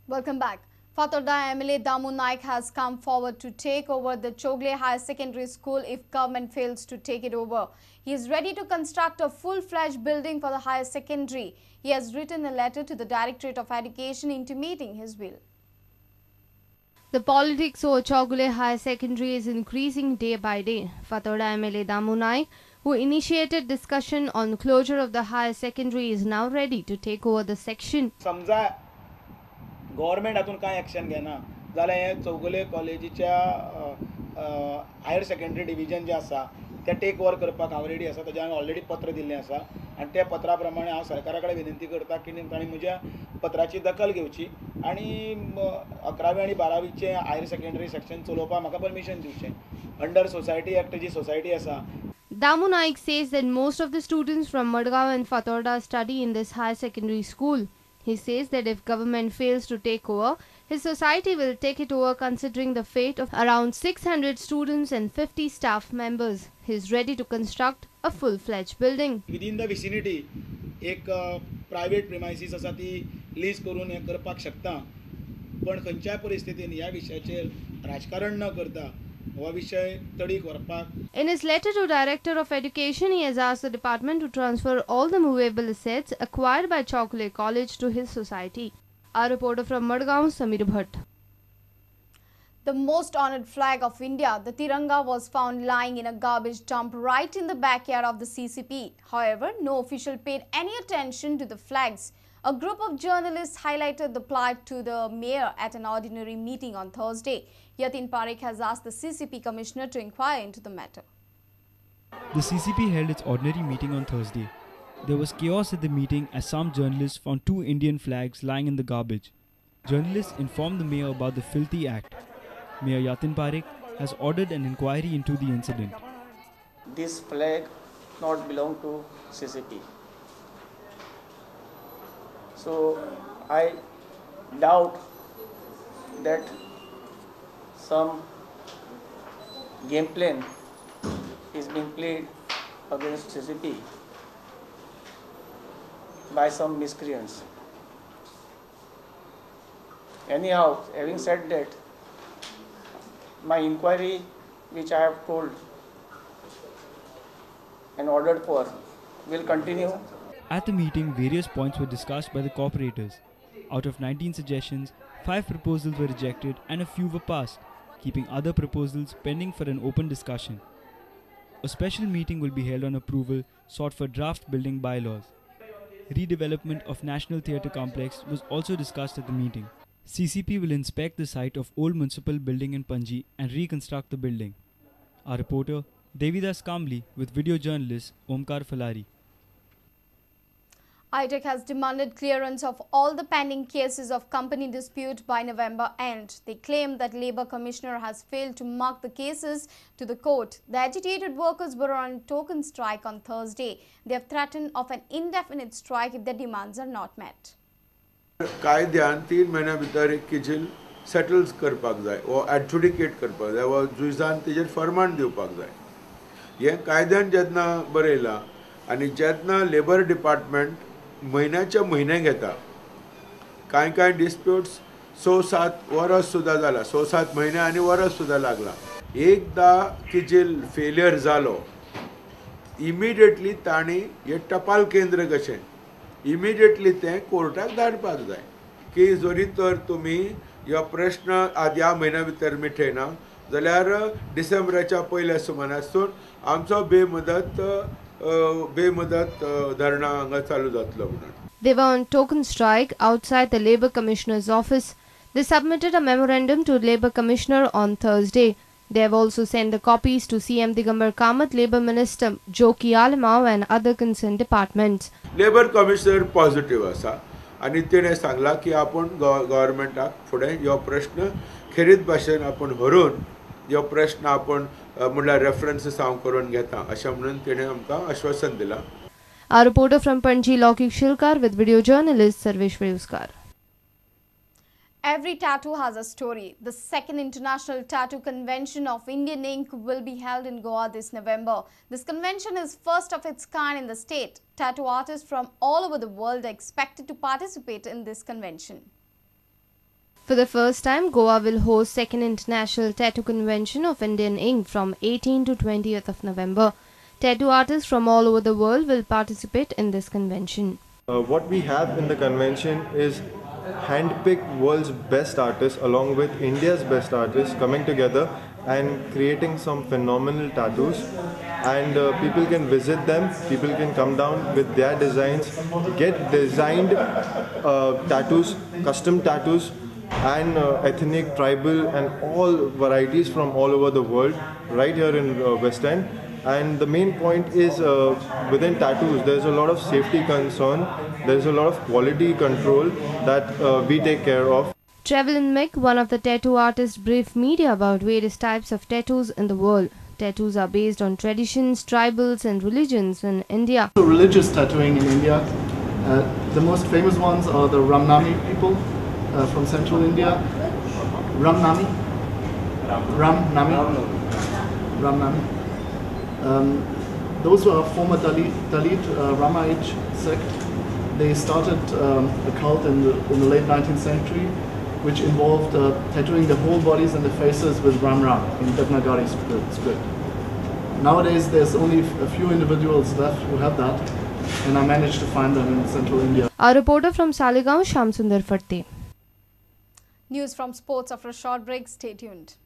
Welcome back. Fatorda MLA Damu Naik has come forward to take over the Chowgule Higher Secondary School if government fails to take it over. He is ready to construct a full-fledged building for the higher secondary. He has written a letter to the Directorate of Education intimating his will. The politics over Chowgule Higher Secondary is increasing day by day. Fatorda MLA Damu Naik, who initiated discussion on closure of the higher secondary, is now ready to take over the section. Government हातून काय action घेना जाल्यार हे Chougule कॉलेजीच्या higher secondary division जे आसा ते take over करपाक हांव ready आसा. ताजें हांवें ऑलरेडी पत्र दिल्लें आसा आनी त्या पत्रा प्रमाणे हांव सरकारा कडेन विनंती करता की तांणी म्हज्या पत्राची दखल घेवची आनी 11वी आनी 12वीचें हायर सेकंडरी सेक्शन चलोवपाक म्हाका परमिशन दिवचें अंडर सोसायटी एक्ट जी सोसायटी आसा. Damu Naik says that most of the students from Madgaon and Fatorda study in this higher secondary school. He says that if government fails to take over, his society will take it over considering the fate of around 600 students and 50 staff members. He is ready to construct a full-fledged building. Within the vicinity, एक private premises आसा ती lease करून हे करपाक शकता पण खंयच्याय परिस्थितीन ह्या विशयाचेर राजकारण न करता In his letter to Director of Education, he has asked the department to transfer all the movable assets acquired by Chowgule College to his society. Our reporter from Madgaon, Samir Bhatt. The most honored flag of India, the Tiranga, was found lying in a garbage dump right in the backyard of the CCP. However, no official paid any attention to the flags. A group of journalists highlighted the plight to the mayor at an ordinary meeting on Thursday. Yatin Parekh has asked the CCP commissioner to inquire into the matter. The CCP held its ordinary meeting on Thursday. There was chaos at the meeting as some journalists found 2 Indian flags lying in the garbage. Journalists informed the mayor about the filthy act. Mayor Yatin Parekh has ordered an inquiry into the incident. This flag not belong to CCP. So I doubt that some game plan is being played against CCP by some miscreants. Anyhow, having said that, my inquiry, which I have told and ordered for, will continue. At the meeting, various points were discussed by the corporators. Out of 19 suggestions, 5 proposals were rejected and a few were passed, keeping other proposals pending for an open discussion. A special meeting will be held on approval sought for draft building bylaws. Redevelopment of National Theatre Complex was also discussed at the meeting. CCP will inspect the site of old municipal building in Panji and reconstruct the building. Our reporter, Devidas Kamli, with video journalist Omkar Falari. ITEC has demanded clearance of all the pending cases of company dispute by November end. They claim that Labour Commissioner has failed to mark the cases to the court. The agitated workers were on token strike on Thursday. They have threatened of an indefinite strike if their demands are not met. कायद्यान 3 महिन्या भितर एक किजिल settles करपाक जाय ओ adjudicate करपाक जाय वा जुइजान तेजेर फर्माण दिवपाक जाय. हे कायद्यान जेन्ना बरयला आनी जेन्ना लेबर डिपार्टमेंट महिन्याच्या म्हयने घेता कांय डिस्प्यूट्स 6-7 वर्स सुद्धा जाला 6-7 महिने आनी वर्स सुद्धा लागला. एकदा किजिल फेलियर जालो इमिडिएटली ताणी हे टपाल केंद्र कशें इमिडिएटली ते कोर्टाक धाडपाक जाय की जरी तर तुमी ह्यो प्रश्न ह्या म्हयन्या भितर मिटयना जाल्यार डिसेंबराच्या पयल्या सुमारासून आमचो बेमुदत धरणा हांगा चालू जातलो म्हणून. They were on token strike outside the Labour Commissioner's office. They submitted a memorandum to Labour Commissioner on Thursday. They have also sent the copies to CM Digambar Kamath, Labour Minister Joki Alamau and other concerned departments. Labour Commissioner positive आसा आणि तिने सांगला की आपण गव्हर्नमेंटाक फुडें ह्यो प्रश्न खेरीत भाशेन आपण व्हरून ह्यो प्रश्न आपण म्हणल्यार रेफरन्सेस हांव करून घेता अशें म्हणून तिने आमकां आश्वासन दिलां. Our reporter from Panji, Laukik Shilkar, with video journalist Sarvesh Vayuskar. Every tattoo has a story. The second International Tattoo Convention of Indian Ink will be held in Goa this November. This convention is first of its kind in the state. Tattoo artists from all over the world are expected to participate in this convention. For the first time, Goa will host second International Tattoo Convention of Indian Ink from 18 to 20th of November. Tattoo artists from all over the world will participate in this convention. What we have in the convention is hand-picked world's best artists along with India's best artists coming together and creating some phenomenal tattoos, and people can visit them, people can come down with their designs, get designed tattoos, custom tattoos, and ethnic, tribal and all varieties from all over the world right here in West End. And the main point is within tattoos there's a lot of safety concern, there's a lot of quality control that we take care of. Travel and Mick, one of the tattoo artists, briefed media about various types of tattoos in the world. Tattoos are based on traditions, tribals and religions in India. So religious tattooing in India, the most famous ones are the Ramnami people from central India. Ramnami. Those were former Dalit Ramaij sect. They started a cult in the late 19th century, which involved tattooing the whole bodies and the faces with Ram in Devanagari script. Nowadays, there's only a few individuals left who have that, and I managed to find them in central India. Our reporter from Saligaon, Shamsundar Fatte. News from sports after a short break. Stay tuned.